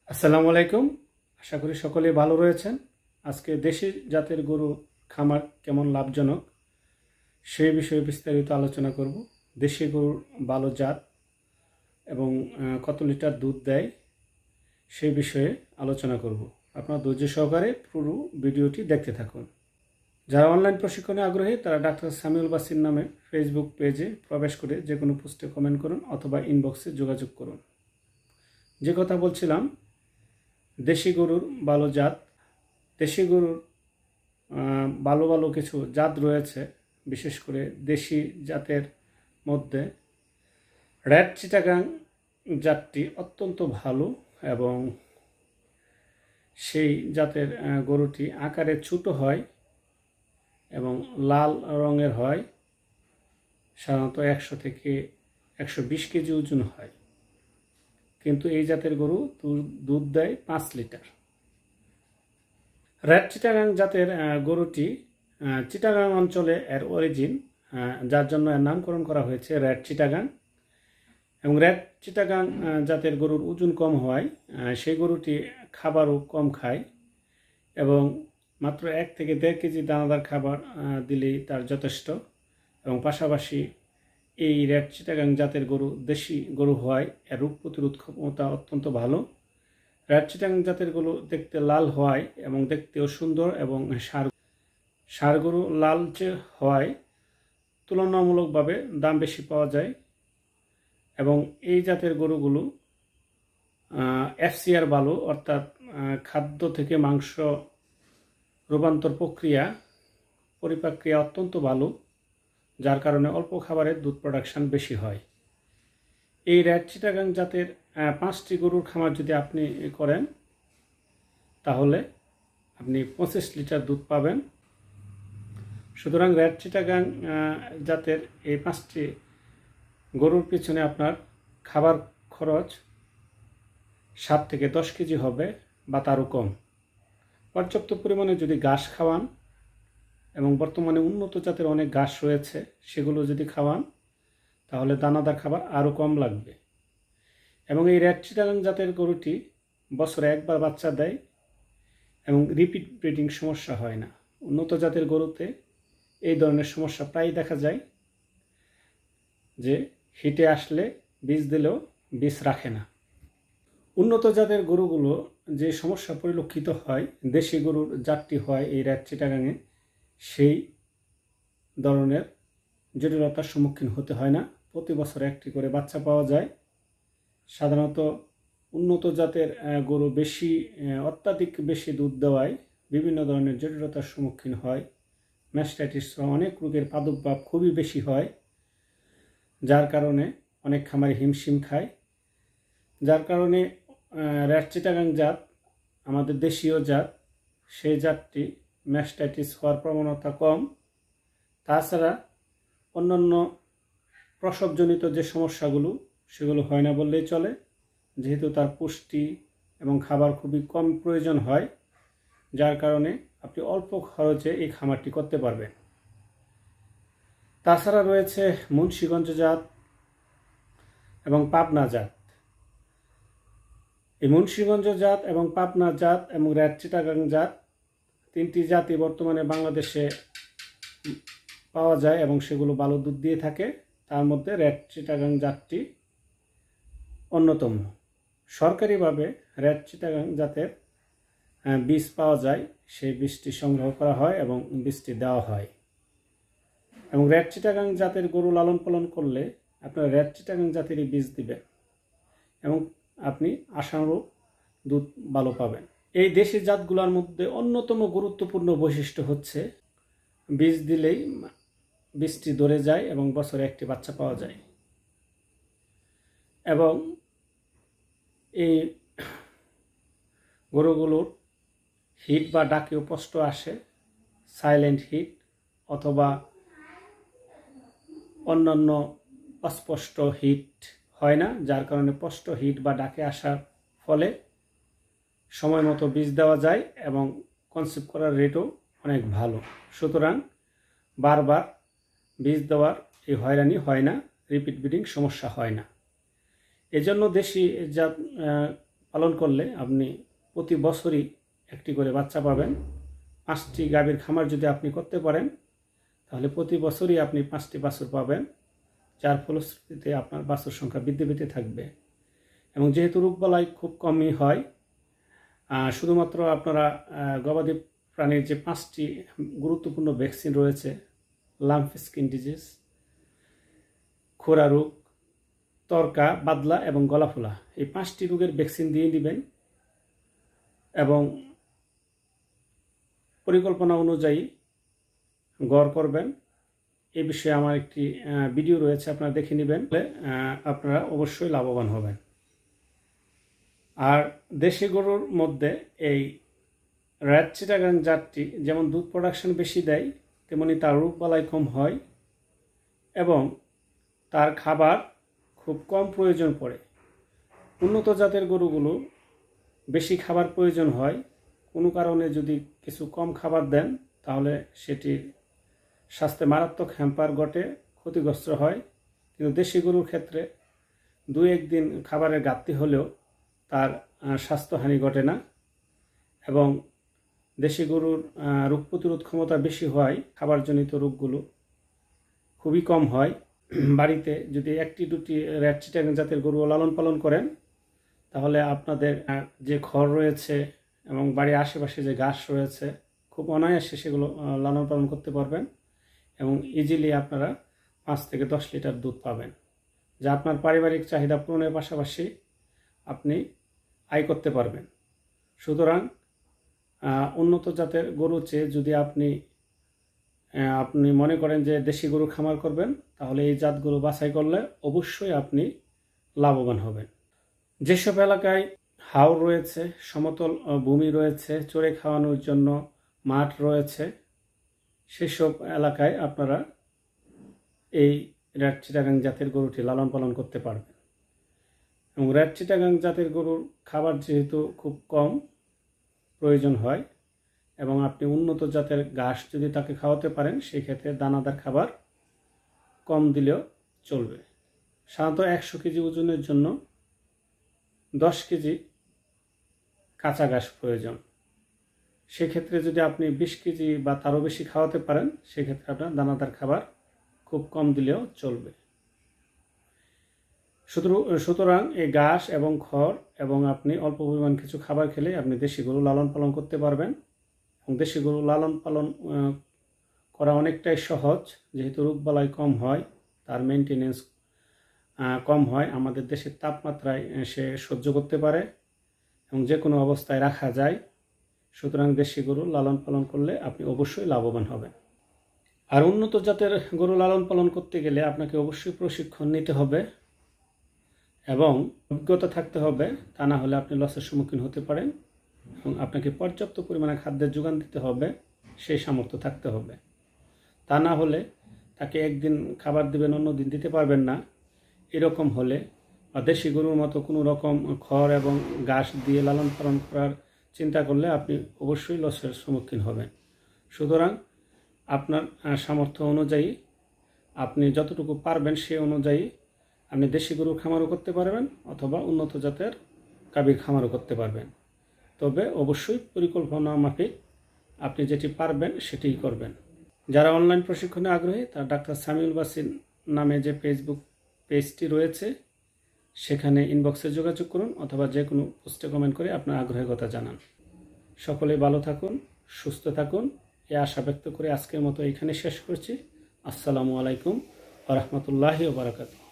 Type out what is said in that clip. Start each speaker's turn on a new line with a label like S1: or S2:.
S1: আসসালামু আলাইকুম। আশা করি সকলে ভালো রয়েছেন। আজকে দেশি জাতের গরু খামার কেমন লাভজনক সেই বিষয়ে বিস্তারিত আলোচনা করব। দেশি গরুর ভালো জাত এবং কত লিটার দুধ দেয় সেই বিষয়ে আলোচনা করব। আপনারা ধৈর্য সহকারে পুরো ভিডিওটি দেখতে থাকুন। যারা অনলাইন প্রশিক্ষণে আগ্রহী তারা ডাক্তার সামিউল বাসির নামে ফেসবুক পেজে প্রবেশ করে যে কোনো পোস্টে কমেন্ট করুন অথবা ইনবক্সে যোগাযোগ করুন। যে কথা বলছিলাম, দেশি গরুর ভালো জাত। দেশি গরুর ভালো ভালো কিছু জাত রয়েছে। বিশেষ করে দেশি জাতের মধ্যে রেড চিটাগাং জাতটি অত্যন্ত ভালো এবং সেই জাতের গরুটি আকারে ছোট হয় এবং লাল রঙের হয়। সাধারণত 100 থেকে 120 কেজি ওজন হয়, কিন্তু এই জাতের গরু দুধ দেয় 5 লিটার। রেড চিটাগাং জাতের গরুটি চিটাগাং অঞ্চলে এর অরিজিন, যার জন্য এর নামকরণ করা হয়েছে রেড চিটাগাং। এবং রেড চিটাগাং জাতের গরুর ওজন কম হয়, সেই গরুটি খাবারও কম খায় এবং মাত্র 1 থেকে 1.5 কেজি দানাদার খাবার দিলেই তার যথেষ্ট। এবং পাশাপাশি এই রেড চিটাগাং জাতের গরু দেশি গরু হয়, এর রোগ প্রতিরোধ ক্ষমতা অত্যন্ত ভালো। রেড চিটাগাং জাতের গরু দেখতে লাল হয় এবং দেখতেও সুন্দর এবং ষাঁড় গরু লালচে হয় তুলনামূলকভাবে দাম বেশি পাওয়া যায়। এবং এই জাতের গরুগুলো এফসিআর ভালো, অর্থাৎ খাদ্য থেকে মাংস রূপান্তর পরিপাক্রিয়া অত্যন্ত ভালো, যার কারণে অল্প খাবারে দুধ প্রোডাকশন বেশি হয়। এই রেড চিটাগাং জাতের 5টি গরুর খামার যদি আপনি করেন তাহলে আপনি 25 লিটার দুধ পাবেন। সুতরাং রেড চিটাগাং জাতের এই 5টি গরুর পিছনে আপনার খাবার খরচ 7 থেকে 10 কেজি হবে বা তারও কম। পর্যাপ্ত পরিমাণে যদি ঘাস খাওয়ান, এবং বর্তমানে উন্নত জাতের অনেক ঘাস রয়েছে, সেগুলো যদি খাওয়ান তাহলে দানাদার খাবার আরও কম লাগবে। এবং এই রেড চিটাগাং জাতের গরুটি বছরে একবার বাচ্চা দেয় এবং রিপিট ব্রিডিং সমস্যা হয় না। উন্নত জাতের গরুতে এই ধরনের সমস্যা প্রায় দেখা যায়, যে হিটে আসলে বীজ দিলেও বীজ রাখে না। উন্নত জাতের গরুগুলো যে সমস্যা পরিলক্ষিত হয়, দেশি গরুর জাতটি হয় এই রেড চিটাগাংয়ে, সেই ধরনের জটিলতার সম্মুখীন হতে হয় না। প্রতি বছর একটি করে বাচ্চা পাওয়া যায়। সাধারণত উন্নত জাতের গরু অত্যাধিক বেশি দুধ দেওয়ায় বিভিন্ন ধরনের জটিলতার সম্মুখীন হয়। ম্যাস্টাইটিস সহ অনেক রোগের প্রাদুর্ভাব খুবই বেশি হয়, যার কারণে অনেক খামারে হিমশিম খায়। যার কারণে রেড চিটাগাং জাত আমাদের দেশীয় জাত, সেই জাতটি ম্যাস্টাইটিস হওয়ার প্রবণতা কম। তাছাড়া অন্যান্য প্রসবজনিত যে সমস্যাগুলো, সেগুলো হয় না বললেই চলে, যেহেতু তার পুষ্টি এবং খাবার খুবই কম প্রয়োজন হয়, যার কারণে আপনি অল্প খরচে এই খামারটি করতে পারবেন। তাছাড়া রয়েছে মুন্সিগঞ্জ জাত এবং পাবনা জাত। এই মুন্সিগঞ্জ জাত এবং পাবনা জাত এবং রেড চিটাগাং জাত 3টি জাতই বর্তমানে বাংলাদেশে পাওয়া যায় এবং সেগুলো ভালো দুধ দিয়ে থাকে। তার মধ্যে রেড চিটাগাং জাতটি অন্যতম। সরকারিভাবে রেড চিটাগাং জাতের বীজ পাওয়া যায়, সেই বীজটি সংগ্রহ করা হয় এবং বীজটি দেওয়া হয়। এবং রেড চিটাগাং জাতের গরু লালন পালন করলে আপনার রেড চিটাগাং জাতেরই বীজ দিবেন এবং আপনি আশানুরূপ দুধ ভালো পাবেন। এই দেশি জাতগুলোর মধ্যে অন্যতম গুরুত্বপূর্ণ বৈশিষ্ট্য হচ্ছে বীজ দিলেই বীজটি ধরে যায় এবং বছরে একটি বাচ্চা পাওয়া যায়। এবং এই গরুগুলোর হিট বা ডাকেও স্পষ্ট আসে, সাইলেন্ট হিট অথবা অন্যান্য অস্পষ্ট হিট হয় না, যার কারণে স্পষ্ট হিট বা ডাকে আসার ফলে সময় মতো বীজ দেওয়া যায় এবং কনসিভ করার রেটও অনেক ভালো। সুতরাং বারবার বীজ দেওয়ার এই হয়রানি হয় না, রিপিট ব্রিডিং সমস্যা হয় না। এজন্য দেশি জাত পালন করলে আপনি প্রতি বছরই একটি করে বাচ্চা পাবেন। 5টি গাভীর খামার যদি আপনি করতে পারেন তাহলে প্রতি বছরই আপনি 5টি বাছুর পাবেন, যার ফলশ্রুতিতে আপনার বাছুর সংখ্যা বৃদ্ধি পেতে থাকবে। এবং যেহেতু রোগবালাই খুব কমই হয়, শুধুমাত্র আপনারা গবাদি প্রাণীর যে 5টি গুরুত্বপূর্ণ ভ্যাকসিন রয়েছে, লাম্প স্কিন ডিজিজ, খোরা রোগ, তরকা, বাদলা এবং গলাফোলা, এই 5টি রোগের ভ্যাকসিন দিয়ে দিবেন এবং পরিকল্পনা অনুযায়ী গড় করবেন। এই বিষয়ে আমার একটি ভিডিও রয়েছে, আপনারা দেখে নেবেন, আপনারা অবশ্যই লাভবান হবেন। আর দেশি গরুর মধ্যে এই রেড চিটাগাং জাতটি যেমন দুধ প্রোডাকশন বেশি দেয়, তেমনি তার রোগবালাই কম হয় এবং তার খাবার খুব কম প্রয়োজন পড়ে। উন্নত জাতের গরুগুলো বেশি খাবার প্রয়োজন হয়, কোনো কারণে যদি কিছু কম খাবার দেন তাহলে সেটির স্বাস্থ্যে মারাত্মক হ্যাম্পার ঘটে, ক্ষতিগ্রস্ত হয়। কিন্তু দেশি গরুর ক্ষেত্রে 2-1 দিন খাবারের ঘাটতি হলেও তার স্বাস্থ্যহানি ঘটে না এবং দেশি গরুর রোগ প্রতিরোধ ক্ষমতা বেশি হওয়ায় খাবারজনিত রোগগুলো খুবই কম হয়। বাড়িতে যদি 1-2টি রেড চিটাগাং জাতের গরু লালন পালন করেন তাহলে আপনাদের যে খড় রয়েছে এবং বাড়ির আশেপাশে যে ঘাস রয়েছে খুব অনায়াসে সেগুলো লালন পালন করতে পারবেন এবং ইজিলি আপনারা 5 থেকে 10 লিটার দুধ পাবেন, যা আপনার পারিবারিক চাহিদা পূরণের পাশাপাশি আপনি আয় করতে পারবেন। সুতরাং উন্নত জাতের গরু চেয়ে যদি আপনি মনে করেন যে দেশি গরু খামার করবেন তাহলে এই জাতগুলো বাছাই করলে অবশ্যই আপনি লাভবান হবেন। যেসব এলাকায় হাওর রয়েছে, সমতল ভূমি রয়েছে, চড়ে খাওয়ানোর জন্য মাঠ রয়েছে, সেসব এলাকায় আপনারা এই রেড চিটাগাং জাতের গরুটি লালন পালন করতে পারবেন। এবং রেড চিটাগাং জাতের গরুর খাবার যেহেতু খুব কম প্রয়োজন হয় এবং আপনি উন্নত জাতের ঘাস যদি তাকে খাওয়াতে পারেন সেই ক্ষেত্রে দানাদার খাবার কম দিলেও চলবে। সাধারণত 100 কেজি ওজনের জন্য 10 কেজি কাঁচা ঘাস প্রয়োজন। সেক্ষেত্রে যদি আপনি 20 কেজি বা তারও বেশি খাওয়াতে পারেন সেক্ষেত্রে আপনার দানাদার খাবার খুব কম দিলেও চলবে। সুতরাং এই ঘাস এবং খড় এবং আপনি অল্প পরিমাণ কিছু খাবার খেলে আপনি দেশি গরু লালন পালন করতে পারবেন। এবং দেশি গরু লালন পালন করা অনেকটাই সহজ, যেহেতু রোগবালাই কম হয়, তার মেনটেনেন্স কম হয়, আমাদের দেশের তাপমাত্রায় সে সহ্য করতে পারে এবং যে কোনো অবস্থায় রাখা যায়। সুতরাং দেশি গরু লালন পালন করলে আপনি অবশ্যই লাভবান হবেন। আর উন্নত জাতের গরু লালন পালন করতে গেলে আপনাকে অবশ্যই প্রশিক্ষণ নিতে হবে এবং অভিজ্ঞতা থাকতে হবে, তা না হলে আপনি লসের সম্মুখীন হতে পারেন। এবং আপনাকে পর্যাপ্ত পরিমাণে খাদ্যের যোগান দিতে হবে, সেই সামর্থ্য থাকতে হবে। তা না হলে তাকে একদিন খাবার দিবেন, অন্য দিন দিতে পারবেন না, এরকম হলে বা দেশি গরুর মতো কোনো রকম খড় এবং ঘাস দিয়ে লালন পালন করার চিন্তা করলে আপনি অবশ্যই লসের সম্মুখীন হবেন। সুতরাং আপনার সামর্থ্য অনুযায়ী আপনি যতটুকু পারবেন সে অনুযায়ী আপনি দেশি গরুর খামারও করতে পারবেন অথবা উন্নত জাতের গাভীর খামারও করতে পারবেন। তবে অবশ্যই পরিকল্পনা মাফিক আপনি যেটি পারবেন সেটিই করবেন। যারা অনলাইন প্রশিক্ষণে আগ্রহী তারা ডাক্তার সামিউল বাসির নামে যে ফেসবুক পেজটি রয়েছে সেখানে ইনবক্সে যোগাযোগ করুন অথবা যে কোনো পোস্টে কমেন্ট করে আপনার আগ্রহের কথা জানান। সকলে ভালো থাকুন, সুস্থ থাকুন, এই আশা ব্যক্ত করে আজকের মতো এখানে শেষ করছি। আসসালামু আলাইকুম ওয়া রাহমাতুল্লাহি ওয়া বারাকাতুহু।